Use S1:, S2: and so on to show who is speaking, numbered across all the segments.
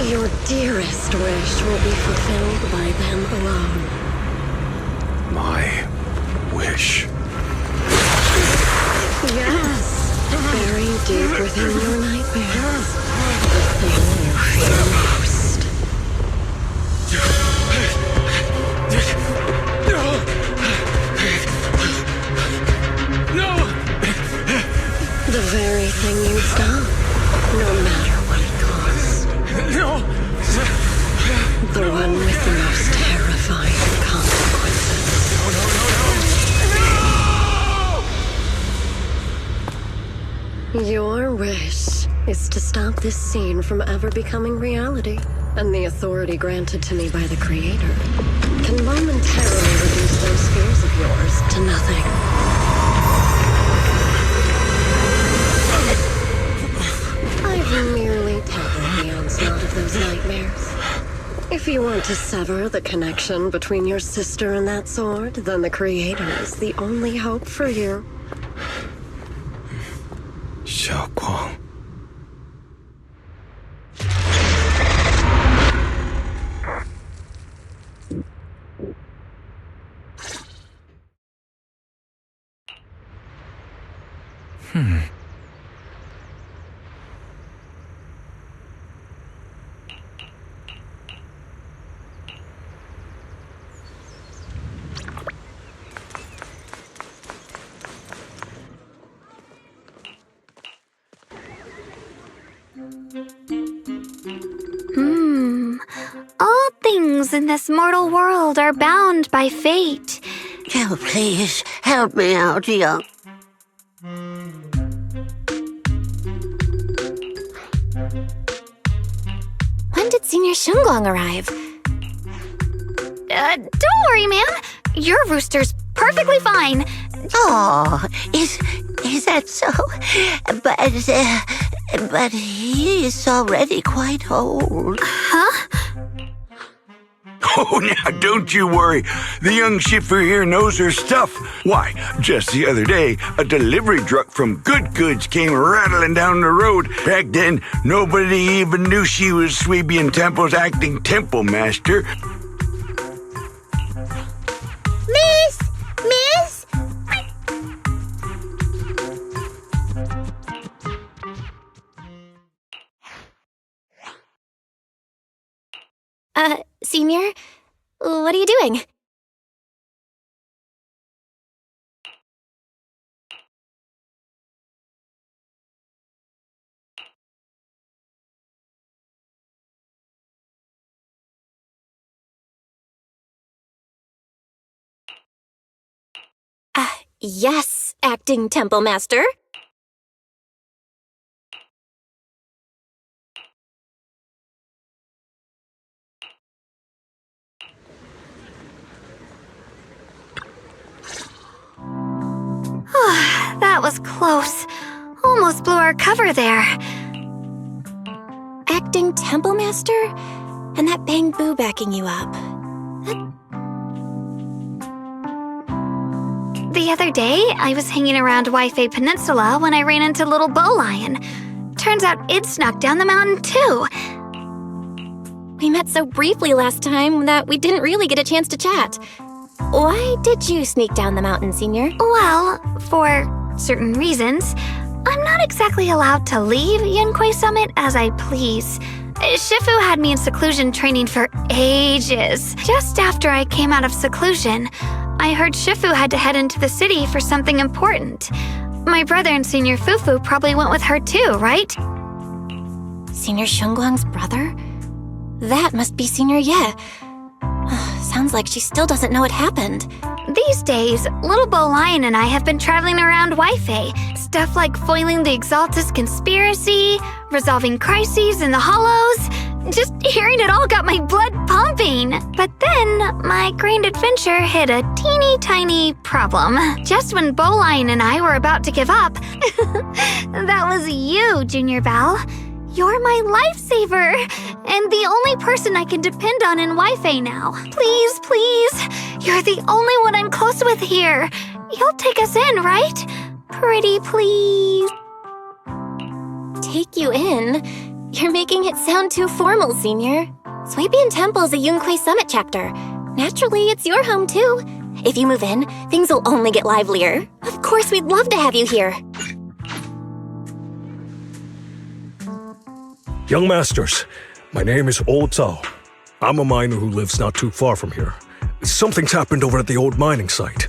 S1: Your dearest wish will be fulfilled by them alone.
S2: My wish.
S1: Yes. Buried deep within your nightmares. The thing you fear most.
S2: No!
S1: The very thing you'd stop, no matter what it cost.
S2: No!
S1: The one with the most terrifying consequences. Your wish is to stop this scene from ever becoming reality, and the authority granted to me by the Creator can momentarily reduce those fears of yours to nothing. I've merely tempered the onslaught of those nightmares. If you want to sever the connection between your sister and that sword, then the Creator is the only hope for you.
S2: 小光。
S3: All things in this mortal world are bound by fate.
S4: Oh, please, help me out, young.
S3: When did Senior Shunguang arrive? Don't worry, ma'am. Your rooster's perfectly fine.
S4: Oh, is that so? But he is already quite old.
S3: Huh?
S2: Oh, now don't you worry. The young Shifu here knows her stuff. Why, just the other day, a delivery truck from Good Goods came rattling down the road. Back then, nobody even knew she was Sweebian Temple's acting temple master.
S4: Miss!
S3: Senior? What are you doing? Yes, acting temple master. That was close. Almost blew our cover there. Acting temple master? And that Bang Boo backing you up. The other day, I was hanging around Waifei Peninsula when I ran into little Bow Lion. Turns out it snuck down the mountain too. We met so briefly last time that we didn't really get a chance to chat. Why did you sneak down the mountain, Senior? Well, for certain reasons, I'm not exactly allowed to leave Yanquei Summit as I please. Shifu had me in seclusion training for ages. Just after I came out of seclusion, I heard Shifu had to head into the city for something important. My brother and Senior Fufu probably went with her too, right? Senior Shunguang's brother? That must be Senior Ye. Sounds like she still doesn't know what happened. These days, little Bow Lion and I have been traveling around Waifei. Stuff like foiling the Exaltus conspiracy, resolving crises in the hollows. Just hearing it all got my blood pumping. But then, my grand adventure hit a teeny tiny problem. Just when Bow Lion and I were about to give up. That was you, Junior Val. You're my lifesaver, and the only person I can depend on in Waifei now. Please, please, you're the only one I'm close with here. You'll take us in, right? Pretty please. Take you in?
S5: You're making it sound too formal, Senior. Swabian Temple is a Yunque Summit chapter. Naturally, it's your home too. If you move in, things will only get livelier. Of course, we'd love to have you here.
S6: Young Masters, my name is Old Zhao. I'm a miner who lives not too far from here. Something's happened over at the old mining site.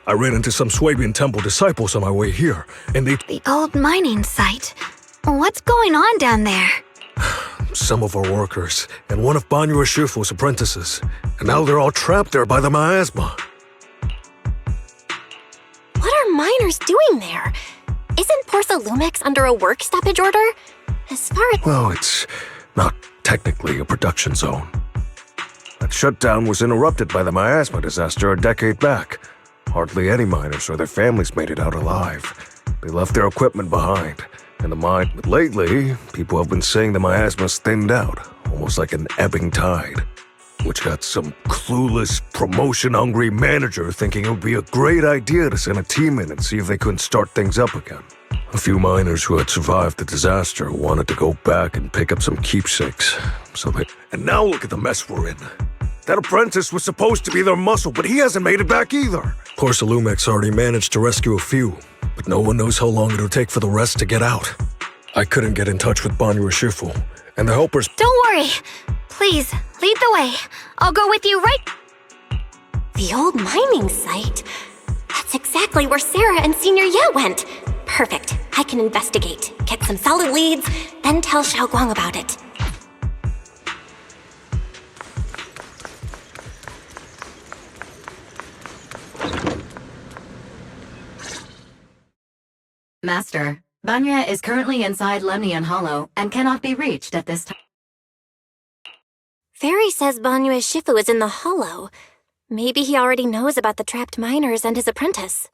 S6: I ran into some Swabian Temple disciples on my way here, and
S3: The old mining site. What's going on down there?
S6: some of our workers, and one of Banyu Shifu's apprentices. And now they're all trapped there by the miasma.
S5: What are miners doing there? Isn't Porsa Lumex under a work stoppage order? As far as...
S6: Well, it's not technically a production zone. That shutdown was interrupted by the miasma disaster a decade back. Hardly any miners or their families made it out alive. They left their equipment behind. And the mine... But lately, people have been saying the miasma's thinned out, almost like an ebbing tide. Which got some clueless, promotion-hungry manager thinking it would be a great idea to send a team in and see if they couldn't start things up again. A few miners who had survived the disaster wanted to go back and pick up some keepsakes. And now look at the mess we're in. That apprentice was supposed to be their muscle, but he hasn't made it back either. Porsa Lumex already managed to rescue a few, but no one knows how long it'll take for the rest to get out. I couldn't get in touch with Banyu Shifu, and the helpers...
S3: Don't worry. Please, lead the way. I'll go with you right...
S5: The old mining site? That's exactly where Sarah and Senior Ye went. Perfect. I can investigate, get some solid leads, then tell Xiaoguang about it.
S7: Master, Banya is currently inside Lemnian Hollow and cannot be reached at this time.
S5: Fairy says Banyu Shifu is in the hollow. Maybe he already knows about the trapped miners and his apprentice.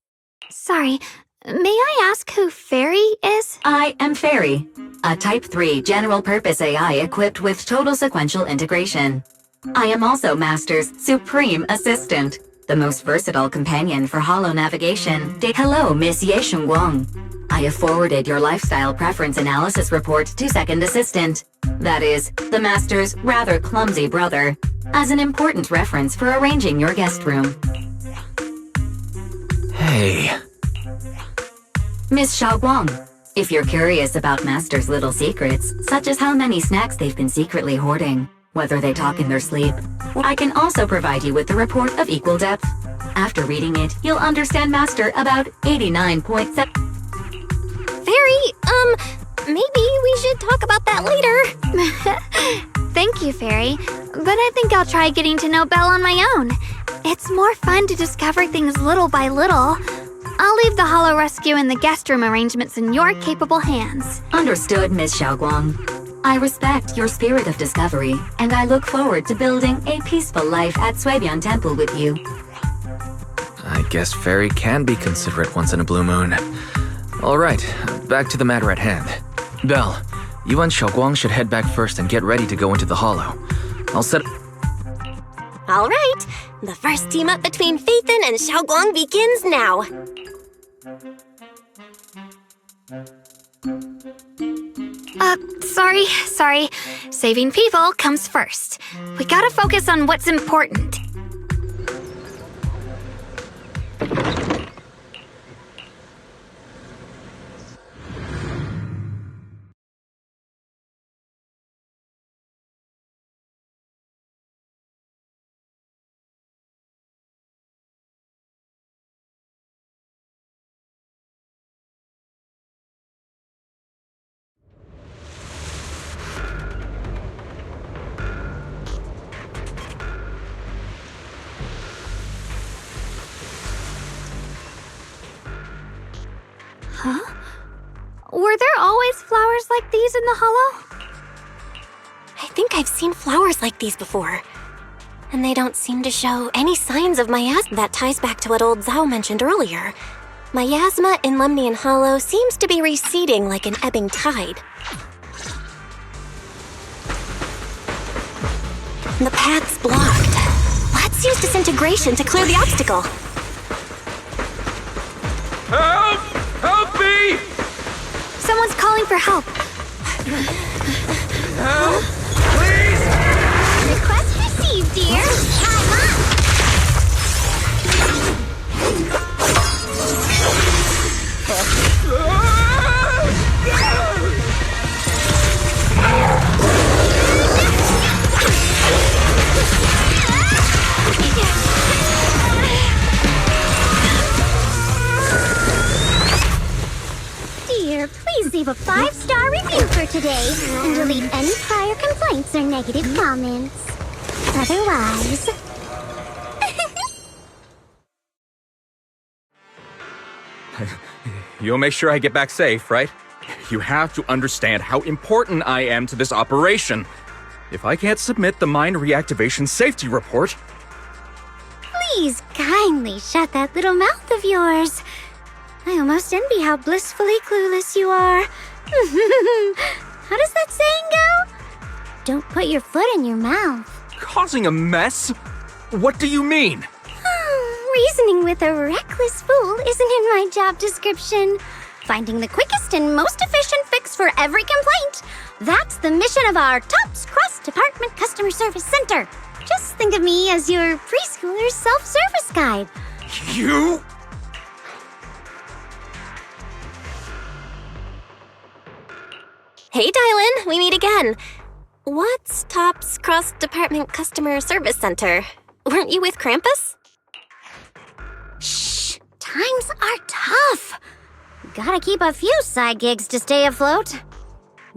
S3: Sorry, may I ask who Fairy is?
S7: I am Fairy, a Type 3 general-purpose AI equipped with total sequential integration. I am also Master's supreme assistant, the most versatile companion for hollow navigation. Hello, Miss Ye Shengguang. I have forwarded your lifestyle preference analysis report to Second Assistant, that is, the Master's rather clumsy brother, as an important reference for arranging your guest room.
S8: Hey.
S7: Miss Xiaoguang, if you're curious about Master's little secrets, such as how many snacks they've been secretly hoarding, whether they talk in their sleep, I can also provide you with the report of equal depth. After reading it, you'll understand Master about 89.7...
S5: Fairy, maybe we should talk about that later.
S3: Thank you, Fairy, but I think I'll try getting to know Belle on my own. It's more fun to discover things little by little. I'll leave the hollow rescue and the guest room arrangements in your capable hands.
S7: Understood, Miss Xiaoguang. I respect your spirit of discovery, and I look forward to building a peaceful life at Swabian Temple with you.
S8: I guess Fairy can be considerate once in a blue moon. All right, back to the matter at hand. Belle, you and Xiaoguang should head back first and get ready to go into the hollow. I'll set...
S5: All right, the first team up between Phaethon and Xiaoguang begins now.
S3: Sorry. Saving people comes first. We gotta focus on what's important. Huh? Were there always flowers like these in the hollow?
S5: I think I've seen flowers like these before. And they don't seem to show any signs of miasma. That ties back to what old Zhao mentioned earlier. Miasma in Lemnian Hollow seems to be receding like an ebbing tide. The path's blocked. Let's use disintegration to clear the obstacle.
S2: Help! Help me!
S3: Someone's calling for help.
S8: Help! Please!
S3: Request received, dear. Time up.
S9: Dear, please leave a 5-star review for today and delete any prior complaints or negative comments. Otherwise...
S10: You'll make sure I get back safe, right? You have to understand how important I am to this operation. If I can't submit the mine reactivation safety report...
S9: Please kindly shut that little mouth of yours. I almost envy how blissfully clueless you are. How does that saying go? Don't put your foot in your mouth.
S10: Causing a mess? What do you mean?
S9: Reasoning with a reckless fool isn't in my job description. Finding the quickest and most efficient fix for every complaint. That's the mission of our TOPS cross-department customer service center. Just think of me as your preschooler's self-service guide.
S10: You?
S5: Hey, Dylan, we meet again. What's TOPS Cross-Department Customer Service Center? Weren't you with Krampus?
S9: Shh, times are tough. Gotta keep a few side gigs to stay afloat.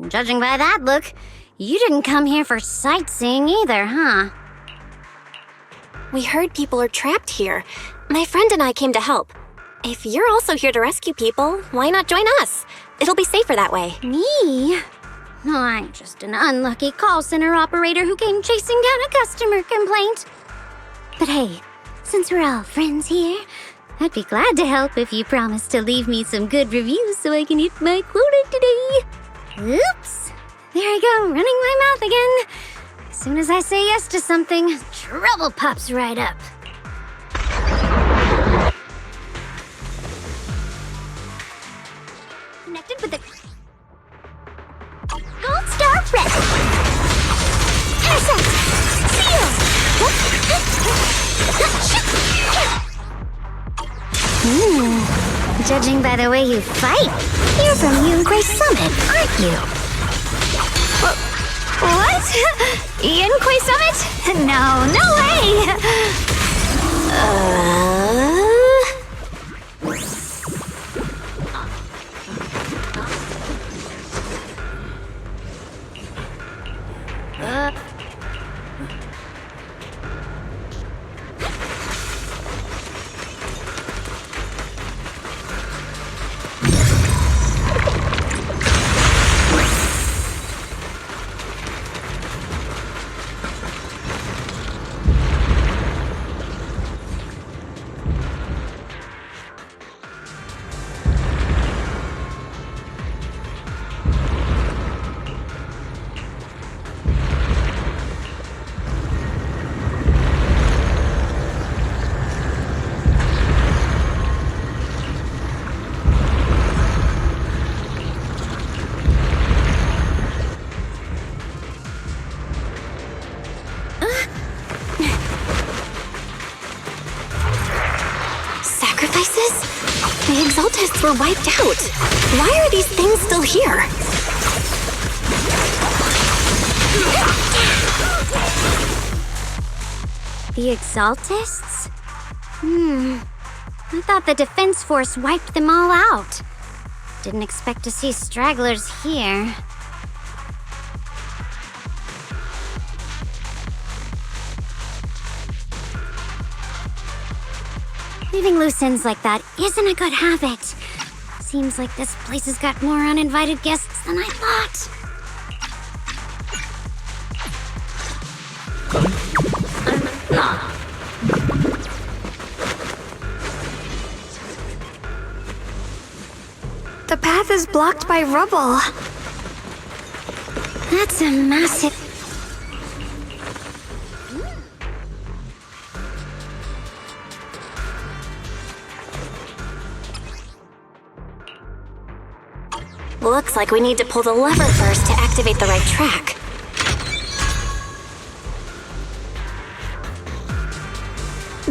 S9: Judging by that look, you didn't come here for sightseeing either, huh?
S5: We heard people are trapped here. My friend and I came to help. If you're also here to rescue people, why not join us? It'll be safer that way.
S9: Me? I'm just an unlucky call center operator who came chasing down a customer complaint. But hey, since we're all friends here, I'd be glad to help if you promise to leave me some good reviews so I can hit my quota today. Oops. There I go, running my mouth again. As soon as I say yes to something, trouble pops right up. Connected with the Gold Star Red. Intercept. Seal. Judging by the way you fight, you're from Yunquay Summit, aren't you?
S3: What? Yunquay Summit? No way!
S5: The Exaltists were wiped out. Why are these things still here?
S9: The Exaltists? I thought the Defense Force wiped them all out. Didn't expect to see stragglers here. Leaving loose ends like that isn't a good habit. Seems like this place has got more uninvited guests than I thought.
S3: The path is blocked by rubble.
S9: That's a massive...
S5: Looks like we need to pull the lever first to activate the right track.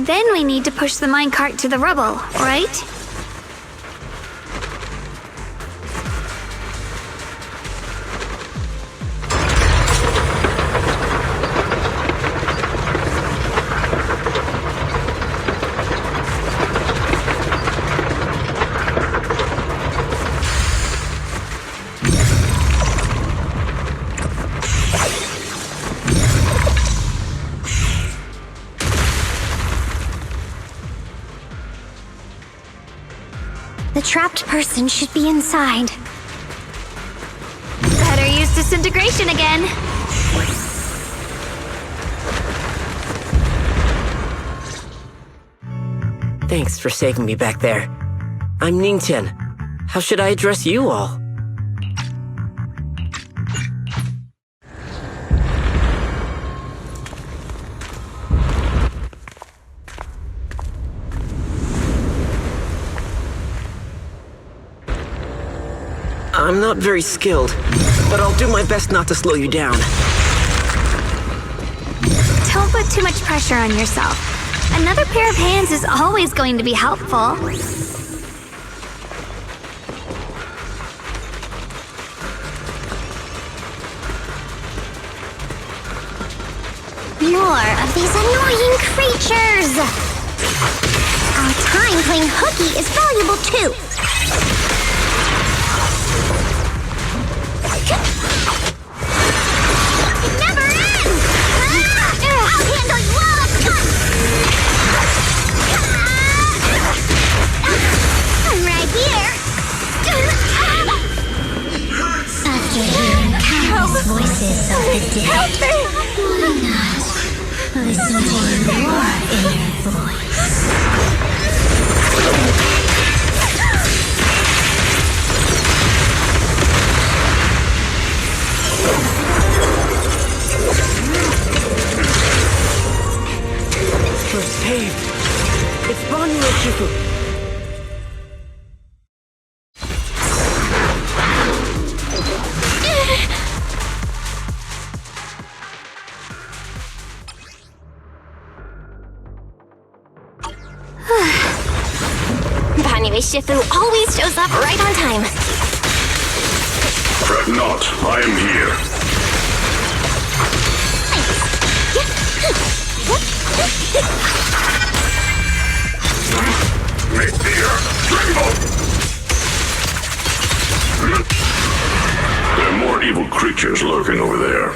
S3: Then we need to push the minecart to the rubble, right?
S9: The trapped person should be inside.
S3: Better use disintegration again.
S11: Thanks for saving me back there. I'm Ningtian. How should I address you all? I'm not very skilled, but I'll do my best not to slow you down.
S3: Don't put too much pressure on yourself. Another pair of hands is always going to be helpful.
S9: More of these annoying creatures! Our time playing hooky is valuable too. It never ends! I'll handle you all at once! I'm right here! After hearing countless voices of the dead, why not listen to your inner voice?
S11: We're saved. It's Bonnie and Shifu.
S5: Banyu Shifu always shows up right on time.
S2: Fret not, I am here. Make the earth tremble! There are more evil creatures lurking over there.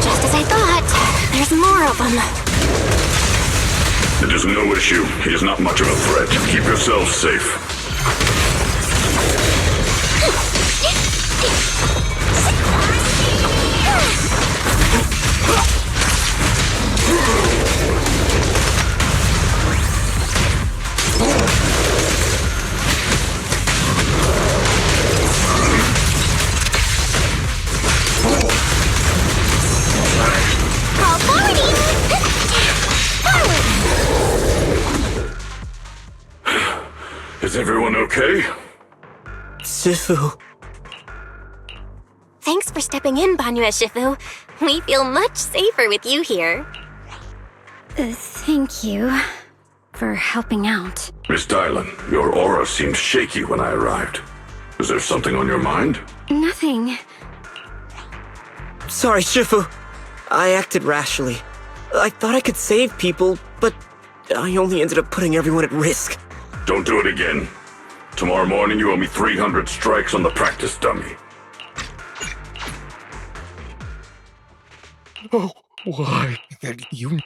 S5: Just as I thought, there's more of them.
S2: It is no issue. He is not much of a threat. Keep yourselves safe.
S9: Call forwarding!
S2: Is everyone okay?
S11: Shifu.
S5: Thanks for stepping in, Banyu Shifu. We feel much safer with you here.
S9: Thank you for helping out.
S2: Miss Dylan, your aura seemed shaky when I arrived. Is there something on your mind?
S9: Nothing.
S11: Sorry, Shifu. I acted rashly. I thought I could save people, but I only ended up putting everyone at risk.
S2: Don't do it again. Tomorrow morning you owe me 300 strikes on the practice dummy.
S6: Oh, why did you...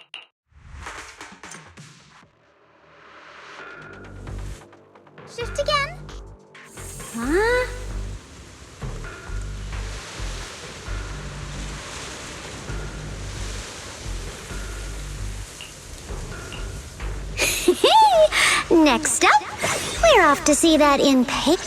S9: Shift again? Huh? Next up, we're off to see that in pig.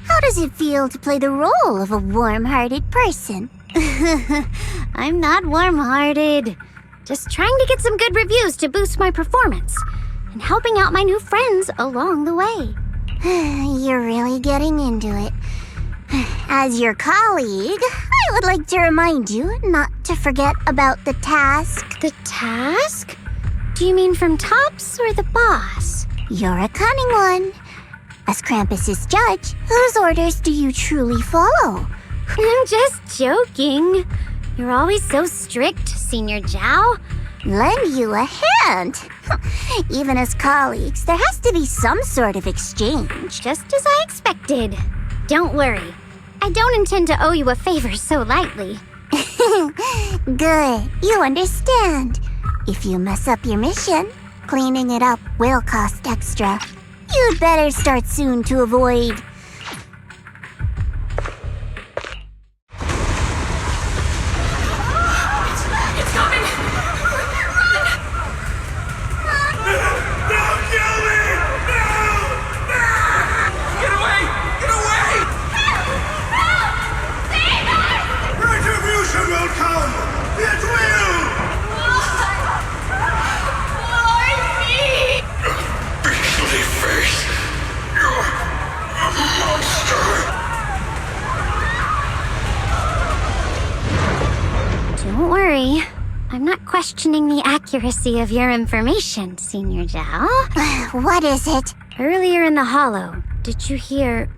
S9: How does it feel to play the role of a warm-hearted person? I'm not warm-hearted. Just trying to get some good reviews to boost my performance. And helping out my new friends along the way.
S12: You're really getting into it. As your colleague, I would like to remind you not to forget about the task.
S9: The task? Do you mean from Tops or the boss?
S12: You're a cunning one. As Krampus's judge, whose orders do you truly follow?
S9: I'm just joking. You're always so strict, Senior Zhao.
S12: Lend you a hand. Even as colleagues, there has to be some sort of exchange.
S9: Just as I expected. Don't worry. I don't intend to owe you a favor so lightly.
S12: Good. You understand. If you mess up your mission, cleaning it up will cost extra. You'd better start soon to avoid...
S9: Don't worry. I'm not questioning the accuracy of your information, Senior Zhao.
S12: What is it?
S9: Earlier in the hollow, did you hear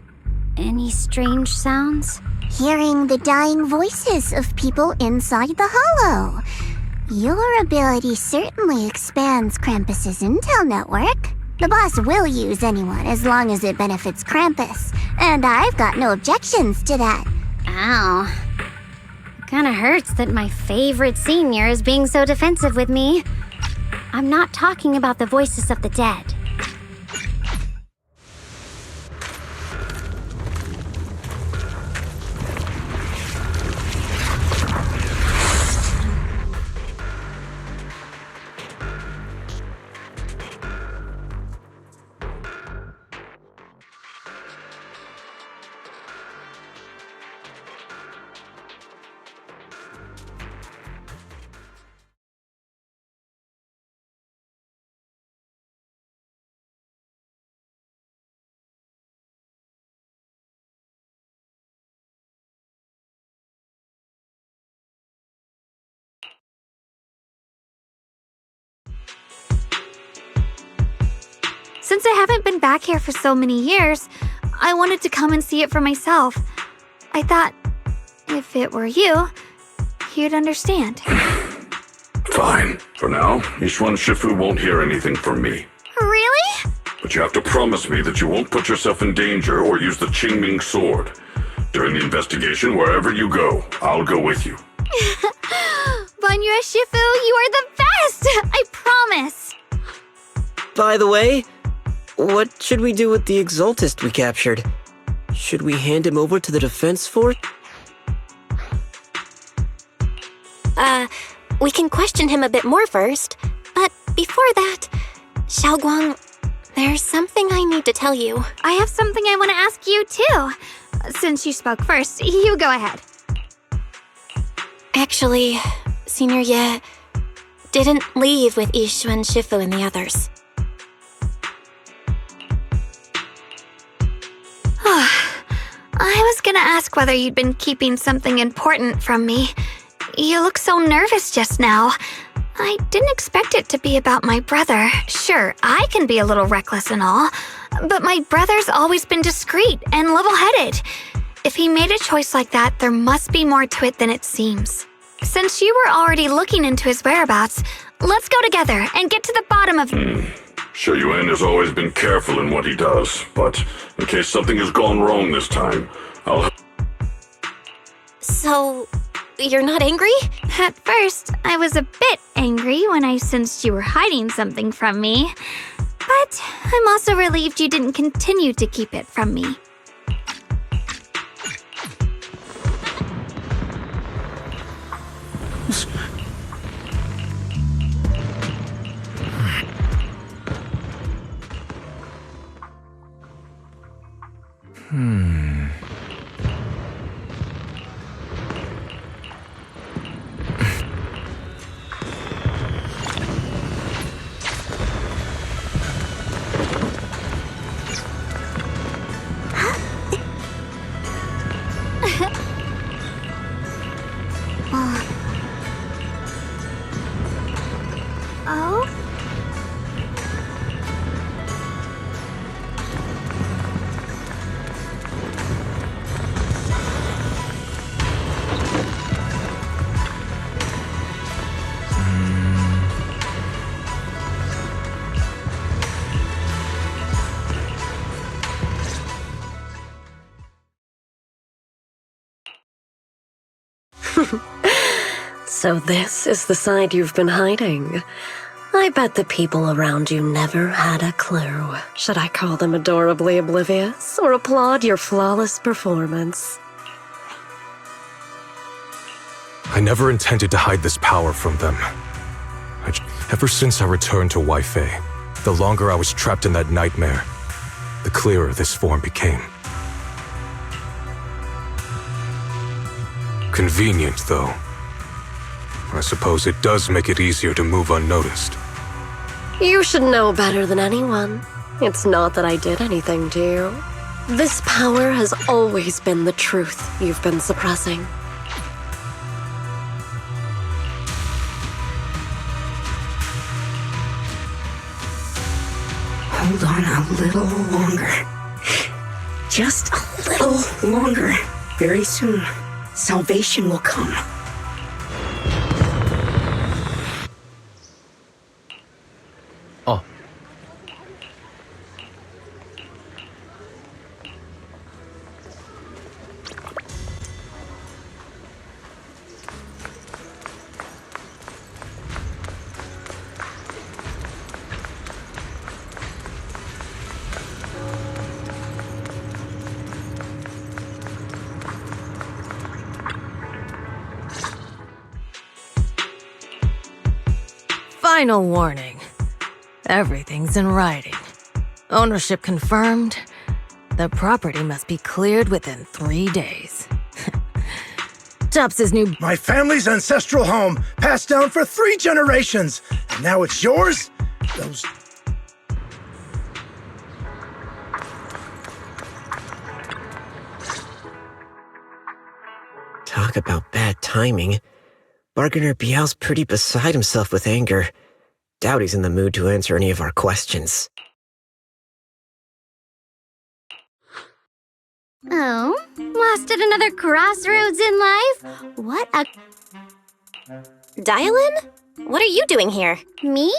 S9: any strange sounds?
S12: Hearing the dying voices of people inside the hollow. Your ability certainly expands Krampus's intel network. The boss will use anyone as long as it benefits Krampus, and I've got no objections to that.
S9: Ow. It kinda hurts that my favorite senior is being so defensive with me. I'm not talking about the voices of the dead.
S3: Since I haven't been back here for so many years, I wanted to come and see it for myself. I thought, if it were you, you'd understand.
S13: Fine. For now, Ishwan Shifu won't hear anything from me.
S3: Really?
S13: But you have to promise me that you won't put yourself in danger or use the Qingming sword. During the investigation, wherever you go, I'll go with you.
S3: Banyue Shifu, you are the best! I promise!
S11: By the way, what should we do with the Exaltist we captured? Should we hand him over to the defense force?
S5: We can question him a bit more first. But before that, Xiaoguang, there's something I need to tell you.
S3: I have something I want to ask you, too. Since you spoke first, you go ahead.
S5: Actually, Senior Ye didn't leave with Ishwan Shifu and the others.
S3: I was gonna ask whether you'd been keeping something important from me. You look so nervous just now. I didn't expect it to be about my brother. Sure, I can be a little reckless and all, but my brother's always been discreet and level-headed. If he made a choice like that, there must be more to it than it seems. Since you were already looking into his whereabouts, let's go together and get to the bottom of...
S13: Sure, Yuan has always been careful in what he does, but in case something has gone wrong this time, I'll...
S5: So, you're not angry?
S3: At first, I was a bit angry when I sensed you were hiding something from me. But I'm also relieved you didn't continue to keep it from me.
S1: So this is the side you've been hiding. I bet the people around you never had a clue. Should I call them adorably oblivious or applaud your flawless performance?
S6: I never intended to hide this power from them. Ever since I returned to Wi-Fi, the longer I was trapped in that nightmare, the clearer this form became. Convenient, though. I suppose it does make it easier to move unnoticed.
S1: You should know better than anyone. It's not that I did anything to you. This power has always been the truth you've been suppressing.
S14: Hold on a little longer. Just a little longer. Very soon, salvation will come.
S6: Oh.
S15: Final warning. Everything's in writing. Ownership confirmed. The property must be cleared within 3 days. Tubbs' new...
S16: My family's ancestral home, passed down for 3 generations. And now it's yours? Those...
S11: Talk about bad timing. Bargainer Bial's pretty beside himself with anger. Doubt he's in the mood to answer any of our questions.
S9: Oh, lost at another crossroads in life? What a...
S5: Dial-in? What are you doing here?
S9: Me?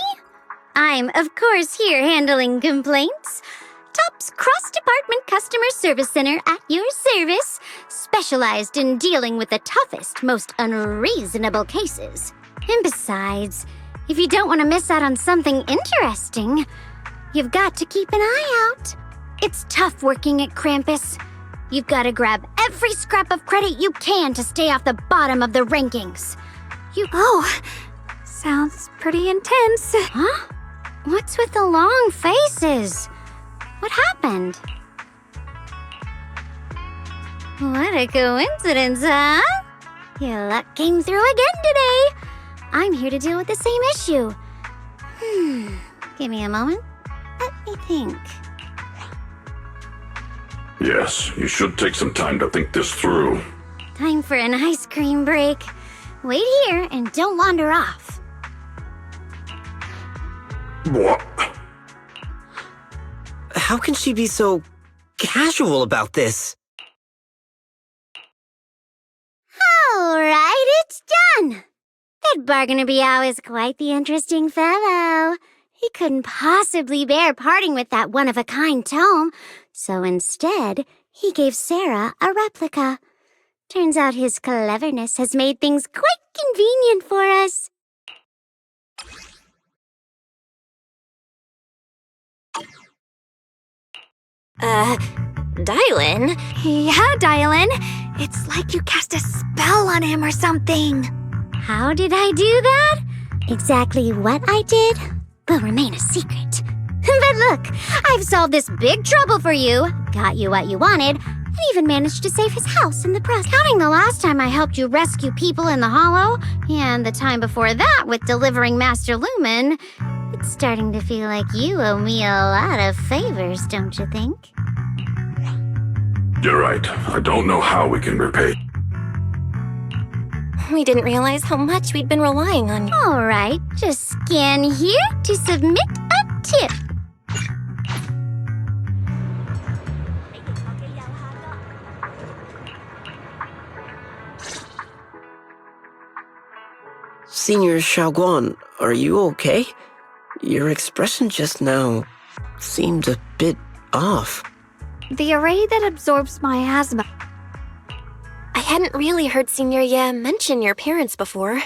S9: I'm, of course, here handling complaints. Top's cross-department customer service center at your service, specialized in dealing with the toughest, most unreasonable cases. And besides, if you don't want to miss out on something interesting, you've got to keep an eye out. It's tough working at Krampus. You've got to grab every scrap of credit you can to stay off the bottom of the rankings.
S3: Oh, sounds pretty intense.
S9: Huh? What's with the long faces? What happened? What a coincidence, huh? Your luck came through again today. I'm here to deal with the same issue. Give me a moment. Let me think.
S13: Yes, you should take some time to think this through.
S9: Time for an ice cream break. Wait here and don't wander off.
S13: What?
S11: How can she be so casual about this?
S9: All right, it's done. That Bargainer Biao is quite the interesting fellow. He couldn't possibly bear parting with that one-of-a-kind tome, so instead, he gave Sarah a replica. Turns out his cleverness has made things quite convenient for us.
S5: Dial-in?
S3: Yeah, Dial-in. It's like you cast a spell on him or something.
S9: How did I do that? Exactly what I did will remain a secret. But look, I've solved this big trouble for you, got you what you wanted, and even managed to save his house in the process. Counting the last time I helped you rescue people in the Hollow, and the time before that with delivering Master Lumen, it's starting to feel like you owe me a lot of favors, don't you think?
S13: You're right. I don't know how we can repay.
S5: We didn't realize how much we'd been relying on you.
S9: All right, just scan here to submit a tip.
S11: Senior Xiaoguan, are you okay? Your expression just now seemed a bit off.
S3: The array that absorbs miasma.
S5: I hadn't really heard Senior Ye mention your parents before.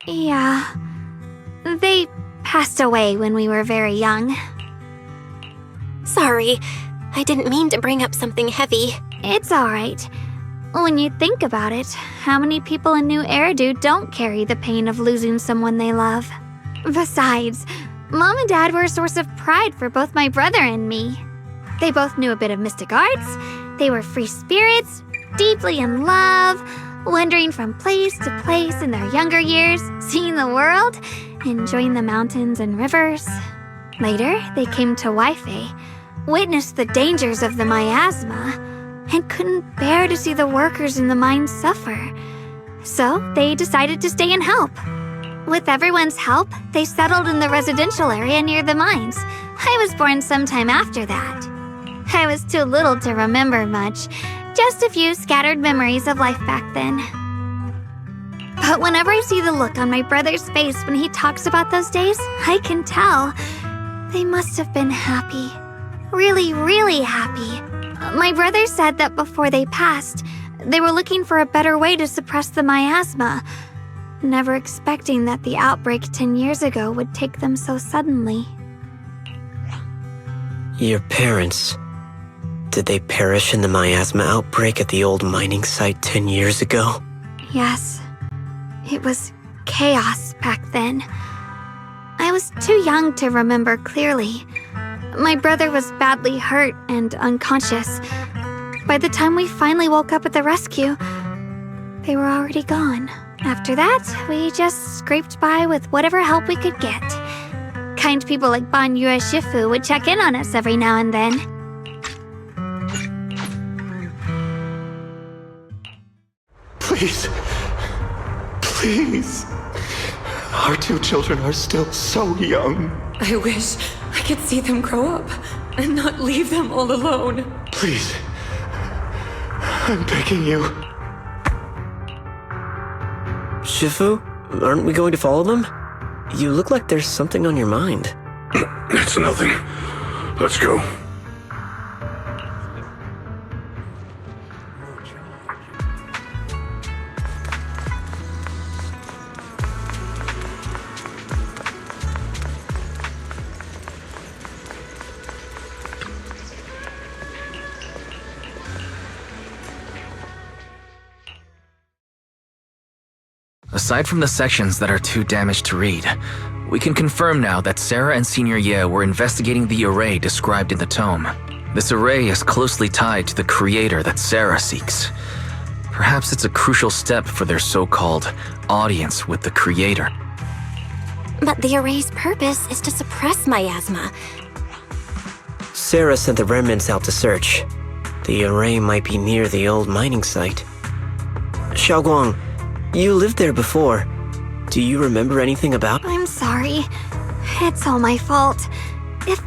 S3: Yeah. They passed away when we were very young.
S5: Sorry, I didn't mean to bring up something heavy.
S3: It's alright. When you think about it, how many people in New Eridu don't carry the pain of losing someone they love? Besides, Mom and Dad were a source of pride for both my brother and me. They both knew a bit of mystic arts, they were free spirits, deeply in love, wandering from place to place in their younger years, seeing the world, enjoying the mountains and rivers. Later, they came to Waifei, witnessed the dangers of the miasma, and couldn't bear to see the workers in the mines suffer. So they decided to stay and help. With everyone's help, they settled in the residential area near the mines. I was born sometime after that. I was too little to remember much, just a few scattered memories of life back then. But whenever I see the look on my brother's face when he talks about those days, I can tell. They must have been happy. Really, really happy. My brother said that before they passed, they were looking for a better way to suppress the miasma, never expecting that the outbreak 10 years ago would take them so suddenly.
S11: Your parents, did they perish in the miasma outbreak at the old mining site 10 years ago?
S3: Yes. It was chaos back then. I was too young to remember clearly. My brother was badly hurt and unconscious. By the time we finally woke up at the rescue, they were already gone. After that, we just scraped by with whatever help we could get. Kind people like Ban Yue Shifu would check in on us every now and then.
S17: Please. Please. Our two children are still so young.
S18: I wish I could see them grow up and not leave them all alone.
S17: Please. I'm begging you.
S11: Shifu, aren't we going to follow them? You look like there's something on your mind.
S13: It's nothing. Let's go.
S8: Aside from the sections that are too damaged to read, we can confirm now that Sarah and Senior Ye were investigating the array described in the tome. This array is closely tied to the creator that Sarah seeks. Perhaps it's a crucial step for their so-called audience with the creator.
S5: But the array's purpose is to suppress miasma.
S11: Sarah sent the remnants out to search. The array might be near the old mining site. Xiaoguang, you lived there before. Do you remember anything about?
S3: I'm sorry. It's all my fault. If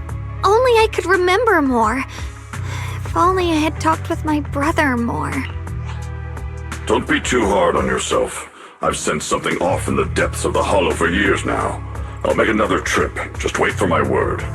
S3: only I could remember more. If only I had talked with my brother more.
S13: Don't be too hard on yourself. I've sensed something off in the depths of the hollow for years now. I'll make another trip. Just wait for my word.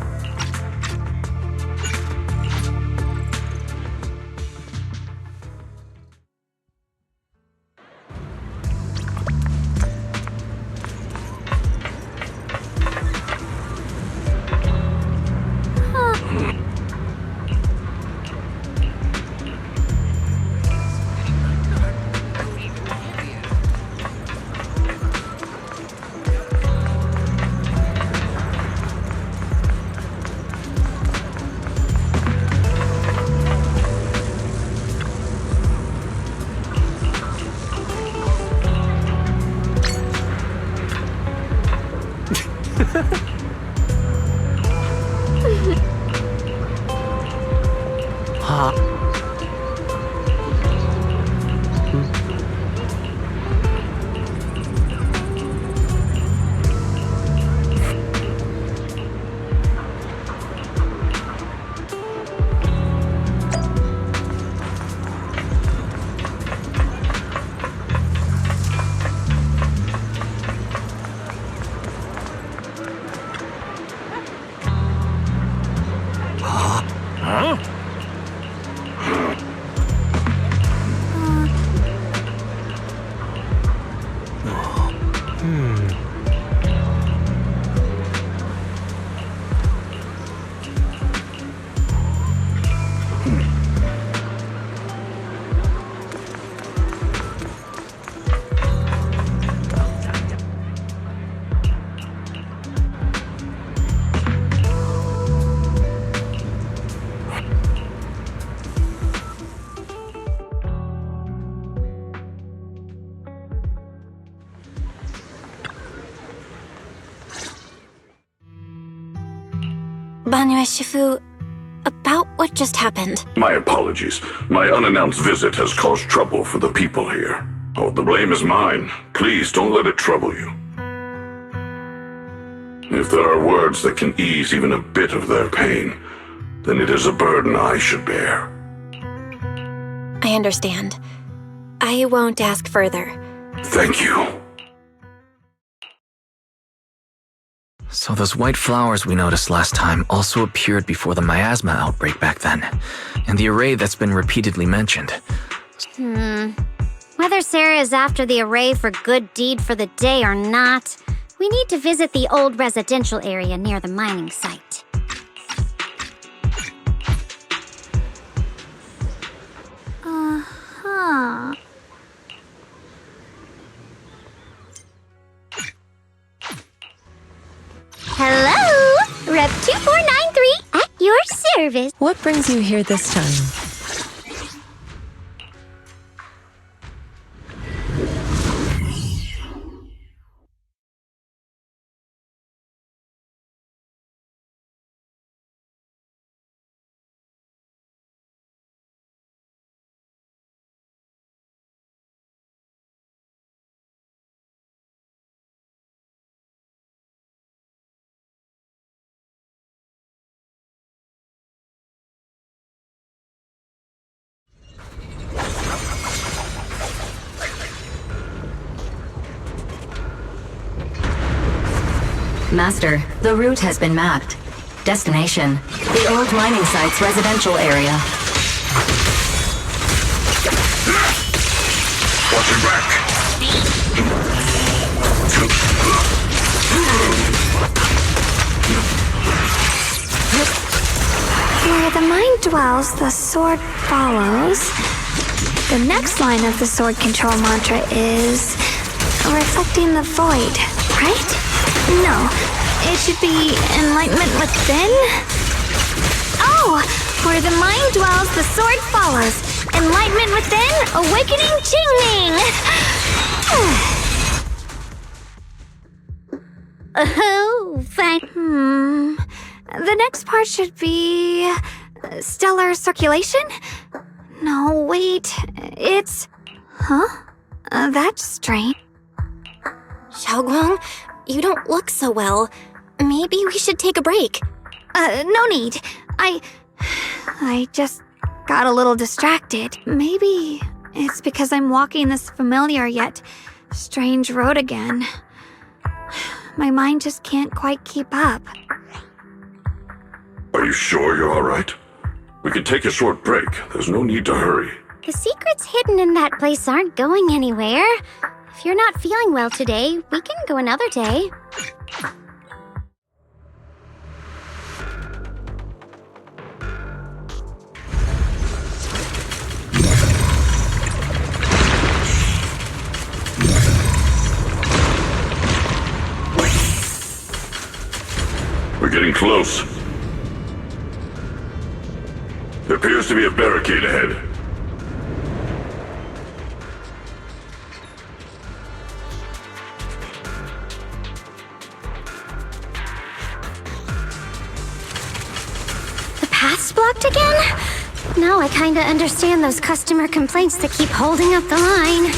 S5: Shifu, about what just happened.
S13: My apologies. My unannounced visit has caused trouble for the people here. Oh, the blame is mine. Please don't let it trouble you. If there are words that can ease even a bit of their pain, then it is a burden I should bear.
S5: I understand. I won't ask further.
S13: Thank you.
S8: So those white flowers we noticed last time also appeared before the miasma outbreak back then, and the array that's been repeatedly mentioned.
S9: Whether Sarah is after the array for good deed for the day or not, we need to visit the old residential area near the mining site. Hello! Rep 2493 at your service.
S15: What brings you here this time?
S7: Master, the route has been mapped. Destination, the old mining site's residential area.
S13: Watch your back!
S3: Where the mind dwells, the sword follows. The next line of the sword control mantra is reflecting the void, right? No, it should be enlightenment within. Oh, where the mind dwells, the sword follows. Enlightenment within, awakening Qingming.
S9: Oh, fine.
S3: The next part should be stellar circulation? No, wait, it's... Huh? That's strange.
S5: Xiaoguang, you don't look so well. Maybe we should take a break.
S3: No need. I just got a little distracted. Maybe it's because I'm walking this familiar yet strange road again. My mind just can't quite keep up.
S13: Are you sure you're all right? We can take a short break. There's no need to hurry.
S9: The secrets hidden in that place aren't going anywhere. If you're not feeling well today, we can go another day.
S13: We're getting close. There appears to be a barricade ahead.
S9: The path's blocked again? Now I kinda understand those customer complaints that keep holding up the line.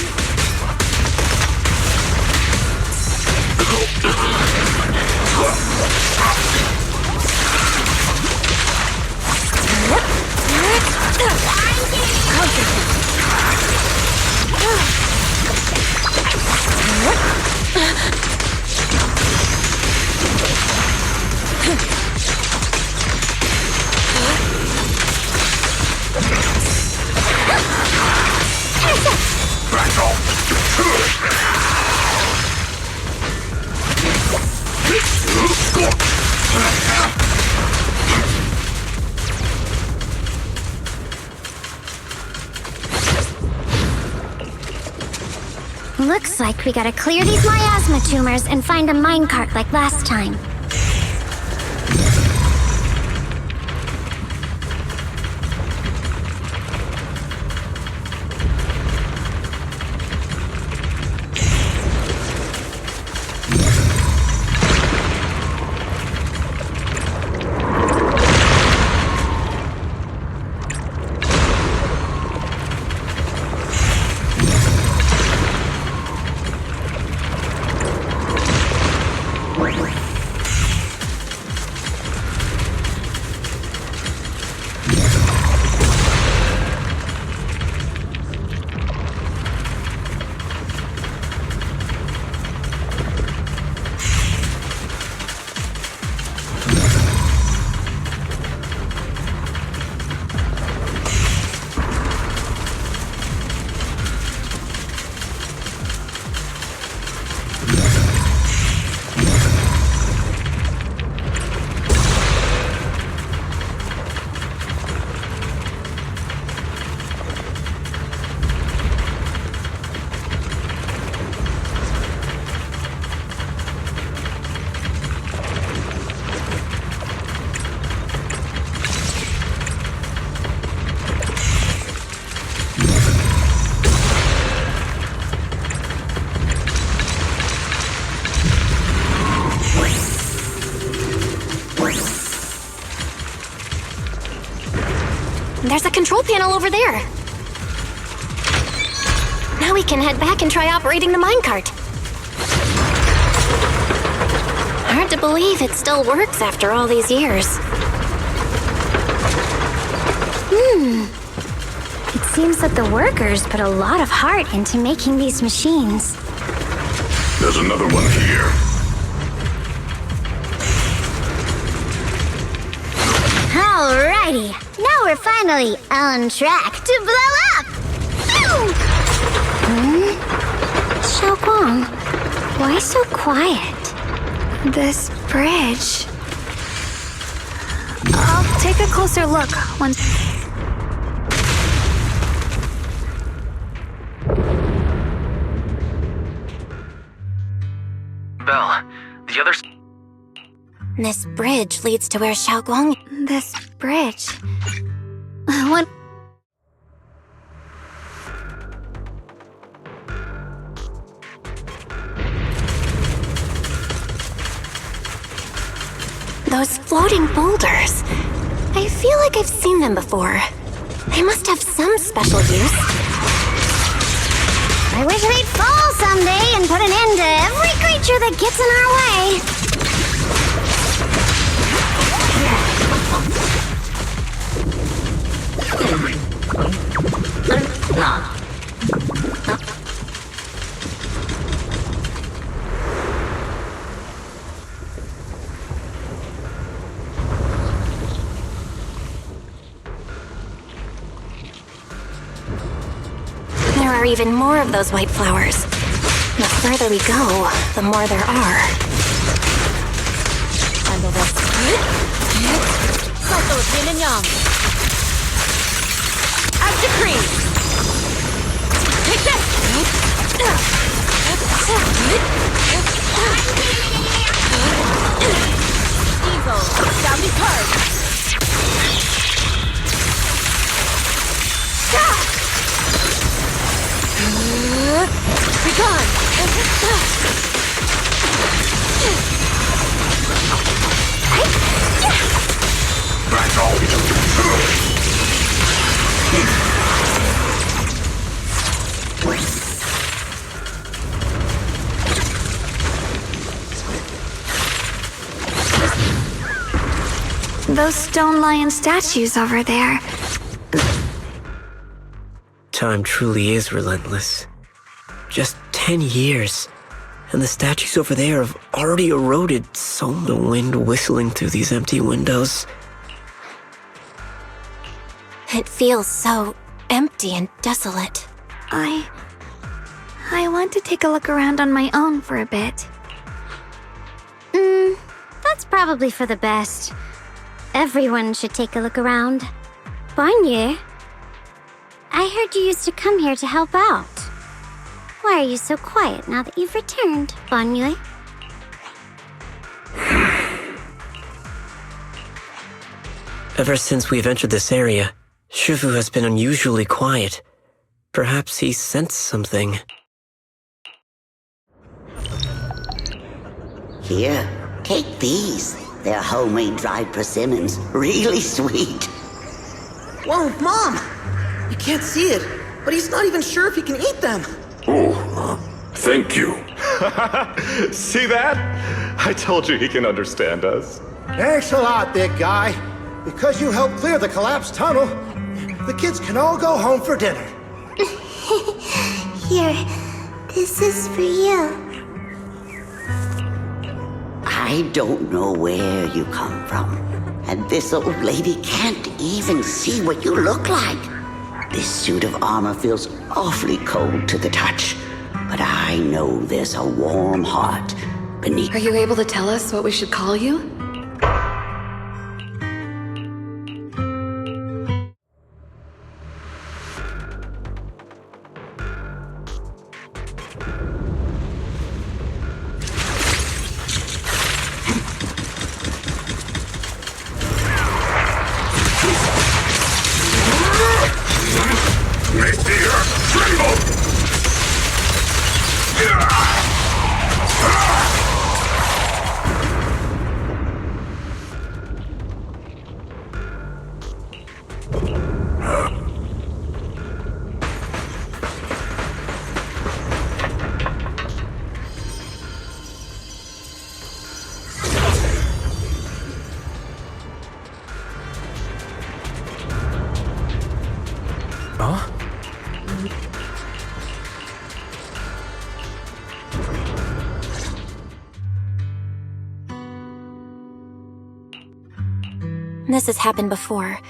S9: Looks like we gotta clear these miasma tumors and find a minecart like last time.
S5: There's a control panel over there. Now we can head back and try operating the minecart. Hard to believe it still works after all these years.
S9: It seems that the workers put a lot of heart into making these machines.
S13: There's another one here.
S12: Alrighty, now we're finally on track to blow up!
S9: Xiaoguang, why so quiet?
S3: This bridge. I'll take a closer look once.
S8: Belle, the others.
S5: This bridge leads to where Xiaoguang...
S3: This bridge.
S9: What?
S5: Those floating boulders. I feel like I've seen them before. They must have some special use.
S12: I wish they'd fall someday and put an end to every creature that gets in our way.
S5: There are even more of those white flowers. The further we go, the more there are.
S15: Handle this. Cycle of yin and yang. As decreed. Take this! Evil, shall be purged. Be gone!
S13: That's all.
S3: Those stone lion statues over there.
S11: Time truly is relentless. Just 10 years, and the statues over there have already eroded so much. The wind whistling through these empty windows.
S5: It feels so empty and desolate.
S3: I want to take a look around on my own for a bit.
S9: That's probably for the best. Everyone should take a look around. Banyu, I heard you used to come here to help out. Why are you so quiet now that you've returned, Banyu?
S11: Ever since we've entered this area, Shifu has been unusually quiet. Perhaps he sensed something.
S4: Here, take these. They're homemade dried persimmons. Really sweet.
S19: Whoa, Mom! You can't see it, but he's not even sure if he can eat them.
S13: Oh, thank you.
S17: See that? I told you he can understand us.
S16: Thanks a lot, big guy. Because you helped clear the collapsed tunnel, the kids can all go home for dinner.
S12: Here, this is for you.
S4: I don't know where you come from, and this old lady can't even see what you look like. This suit of armor feels awfully cold to the touch, but I know there's a warm heart beneath.
S18: Are you able to tell us what we should call you?
S5: This has happened before.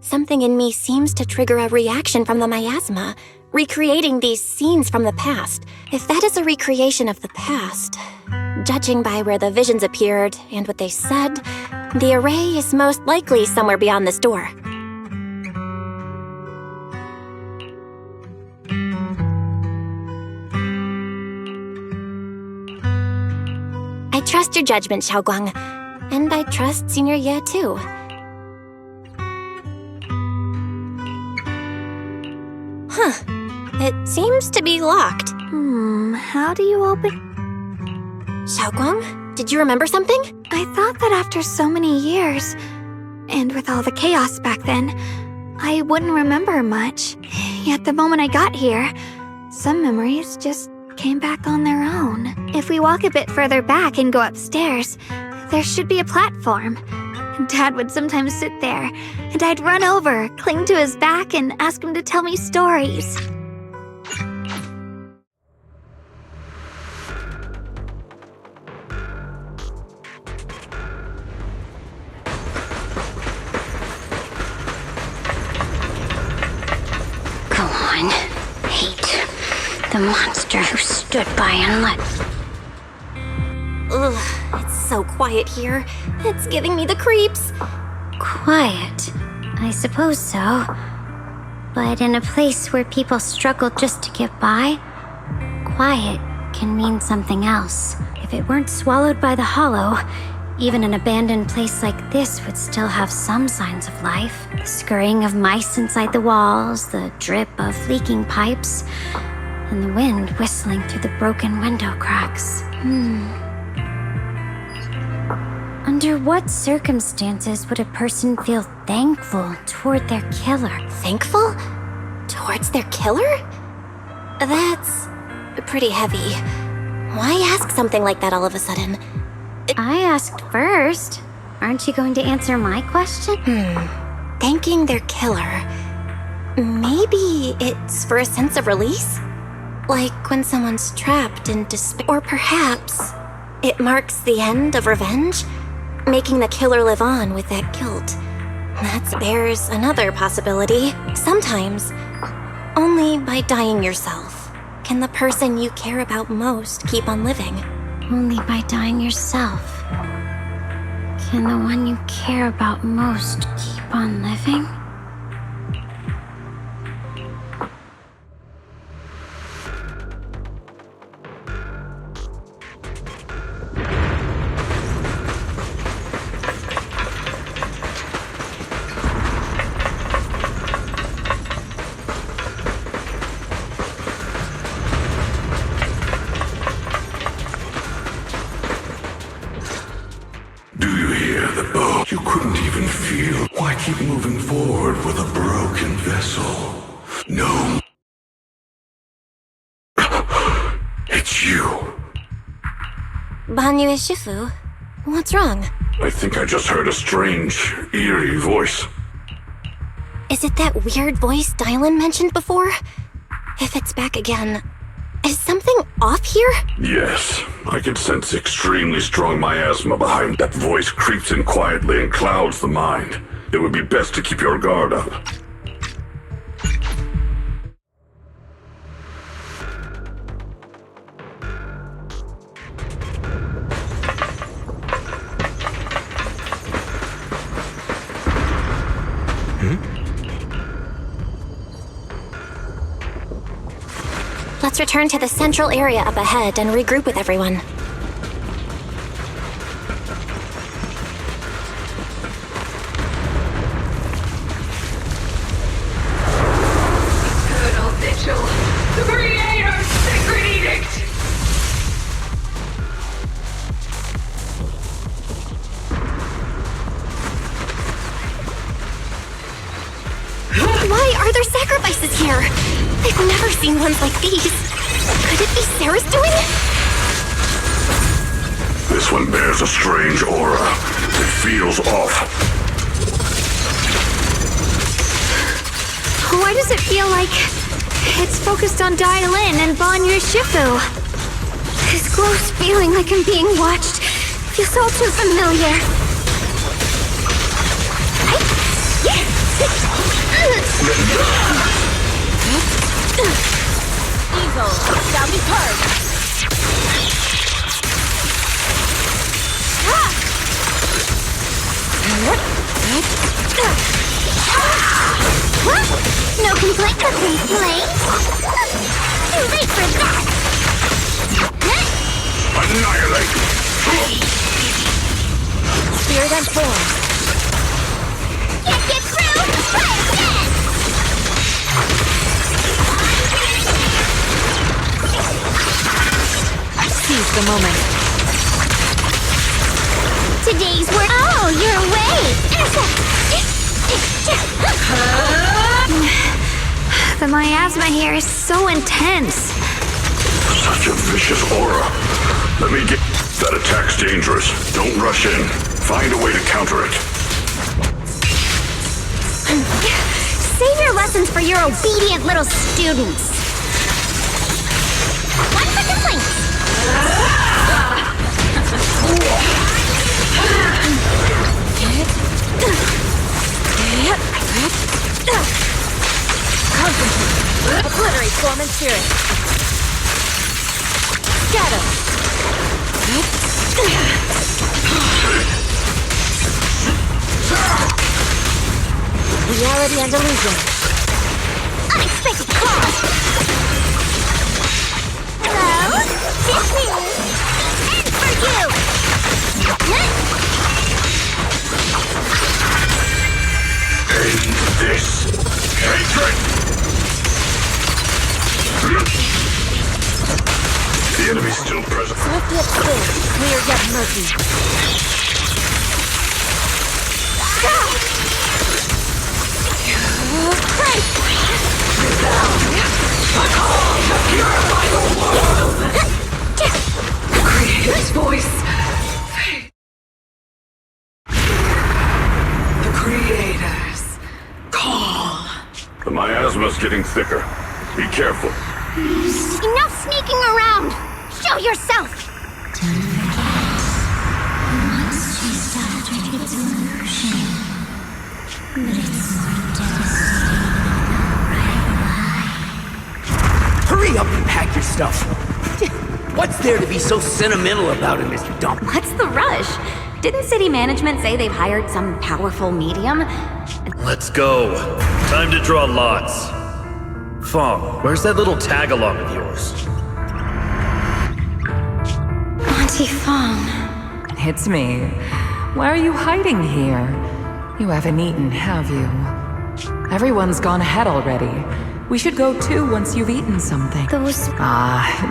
S5: Something in me seems to trigger a reaction from the miasma, recreating these scenes from the past. If that is a recreation of the past, judging by where the visions appeared and what they said, the array is most likely somewhere beyond this door. I trust your judgment, Xiaoguang, and I trust Senior Ye too. Huh. It seems to be locked.
S3: How do you open?
S5: Xiaoguang, did you remember something?
S3: I thought that after so many years, and with all the chaos back then, I wouldn't remember much. Yet the moment I got here, some memories just came back on their own. If we walk a bit further back and go upstairs, there should be a platform. Dad would sometimes sit there, and I'd run over, cling to his back, and ask him to tell me stories.
S9: Go on. Hate the monster who stood by and let...
S5: Ugh, it's so quiet here. It's giving me the creeps.
S9: Quiet. I suppose so. But in a place where people struggle just to get by, quiet can mean something else. If it weren't swallowed by the hollow, even an abandoned place like this would still have some signs of life. The scurrying of mice inside the walls, the drip of leaking pipes, and the wind whistling through the broken window cracks. Under what circumstances would a person feel thankful toward their killer?
S5: Thankful? Towards their killer? That's pretty heavy. Why ask something like that all of a sudden?
S9: I asked first. Aren't you going to answer my question?
S5: Thanking their killer. Maybe it's for a sense of release? Like when someone's trapped in despair. Or perhaps it marks the end of revenge? Making the killer live on with that guilt. There's another possibility. Sometimes, only by dying yourself can the person you care about most keep on living.
S9: Only by dying yourself can the one you care about most keep on living?
S13: You couldn't even feel. Why keep moving forward with a broken vessel? No. It's you.
S5: Banyu Shifu, what's wrong?
S13: I think I just heard a strange, eerie voice.
S5: Is it that weird voice Dylan mentioned before? If it's back again, is something off here?
S13: Yes, I can sense extremely strong miasma behind. That voice creeps in quietly and clouds the mind. It would be best to keep your guard up.
S5: Let's return to the central area up ahead and regroup with everyone.
S20: Eternal Vigil, the Creator's sacred edict!
S5: Why are there sacrifices here? I've never seen ones like these. Could it be Sarah's doing?
S13: This one bears a strange aura. It feels off.
S3: Why does it feel like it's focused on Dylan and Banyu Shifu? This close feeling like I'm being watched feels all too familiar.
S15: Evil shall be purged.
S12: No complaint, too late for that!
S2: Annihilate!
S15: Spirit and form.
S12: Can't get through? Try again!
S15: Seize the moment.
S12: Today's word. Oh, you're awake!
S3: The miasma here is so intense.
S13: Such a vicious aura. Let me get... That attack's dangerous. Don't rush in. Find a way to counter it.
S12: Save your lessons for your obedient little students. One for complaints.
S15: Concentrate. Obliterate form and spirit. Scatter. Reality and illusion.
S12: Unexpected call. Hello? This is end for you.
S13: End this hatred! The enemy's still present.
S15: Swift yet still. Clear yet murky.
S20: The Creator's voice. The Creator's call.
S13: The miasma's getting thicker. Be careful.
S12: Enough sneaking around. Show yourself.
S21: Hurry up and pack your stuff. What's there to be so sentimental about in this dump?
S7: What's the rush? Didn't city management say they've hired some powerful medium?
S22: Let's go. Time to draw lots. Fong, where's that little tag-along of yours?
S3: Auntie Fong.
S18: It's me. Why are you hiding here? You haven't eaten, have you? Everyone's gone ahead already. We should go too once you've eaten something.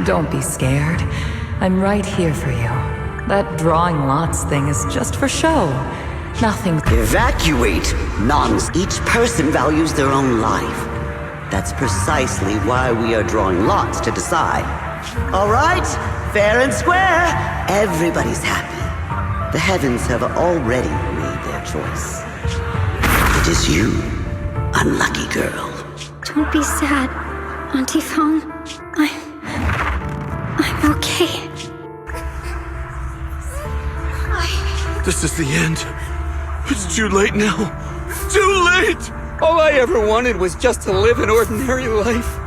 S18: Don't be scared. I'm right here for you. That drawing lots thing is just for show. Nothing.
S4: Evacuate! Nonsense. Each person values their own life. That's precisely why we are drawing lots to decide. All right, fair and square. Everybody's happy. The heavens have already made their choice. It is you, unlucky girl.
S3: Don't be sad, Auntie Fong. I'm okay.
S2: This is the end. It's too late now. Too late! All I ever wanted was just to live an ordinary life.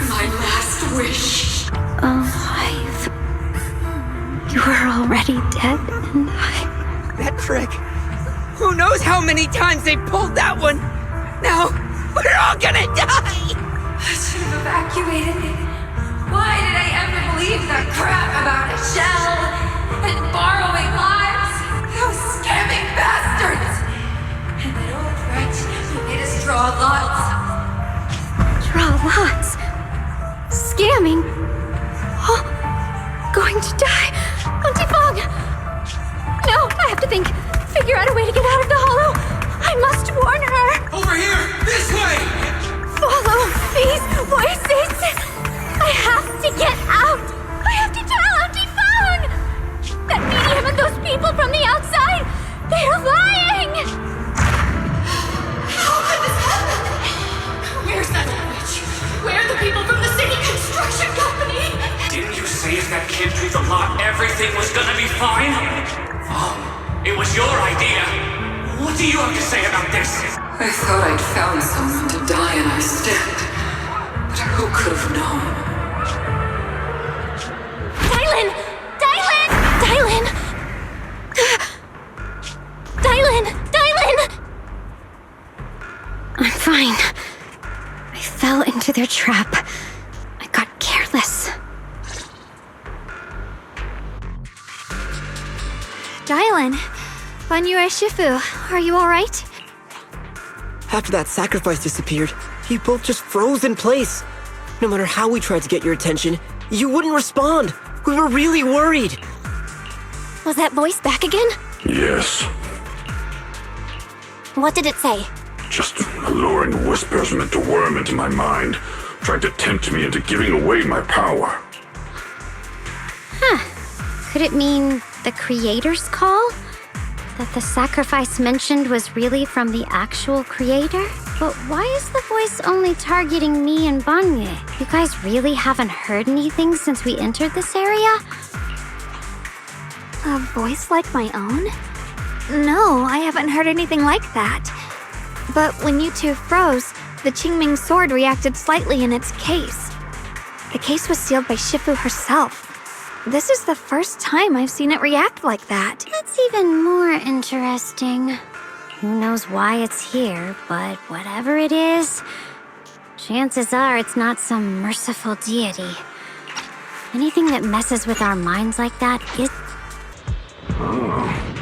S20: My last wish.
S3: Alive. You were already dead, and
S14: That trick. Who knows how many times they pulled that one? Now, we're all gonna die!
S20: I should have evacuated me. Why did I ever believe that crap about a shell and borrowing lives? Those scamming bastards! And that old wretch who made us draw lots.
S3: Draw lots. Scamming. Oh, going to die. Auntie Fong! No, I have to think. Figure out a way to get out of the hollow. I must warn her.
S20: Over here! This way!
S3: Follow these voices. I have to get out. I have to tell Auntie Fong. That medium and those people from the outside, they're lying.
S20: How could this happen? Where's that old witch? Where are the people from the city construction company?
S23: Didn't you say if that kid drew the lot, everything was gonna be fine? Oh, it was your idea. What do you have to say about this?
S20: I thought I'd found someone to die in our understand. But who could have known?
S5: Dylan! Dylan! Dylan! Dylan! Dylan!
S9: I'm fine. I fell into their trap. I got careless.
S3: Dylan, Banyue Shifu, are you alright?
S11: After that sacrifice disappeared, you both just froze in place. No matter how we tried to get your attention, you wouldn't respond. We were really worried.
S5: Was that voice back again?
S13: Yes.
S5: What did it say?
S13: Just alluring whispers meant to worm into my mind, trying to tempt me into giving away my power.
S9: Huh. Could it mean the creator's call? That the sacrifice mentioned was really from the actual creator? But why is the voice only targeting me and Banye? You guys really haven't heard anything since we entered this area?
S3: A voice like my own? No, I haven't heard anything like that. But when you two froze, the Qingming sword reacted slightly in its case. The case was sealed by Shifu herself. This is the first time I've seen it react like that.
S9: That's even more interesting. Who knows why it's here, but whatever it is, chances are it's not some merciful deity. Anything that messes with our minds like that is...
S13: Oh.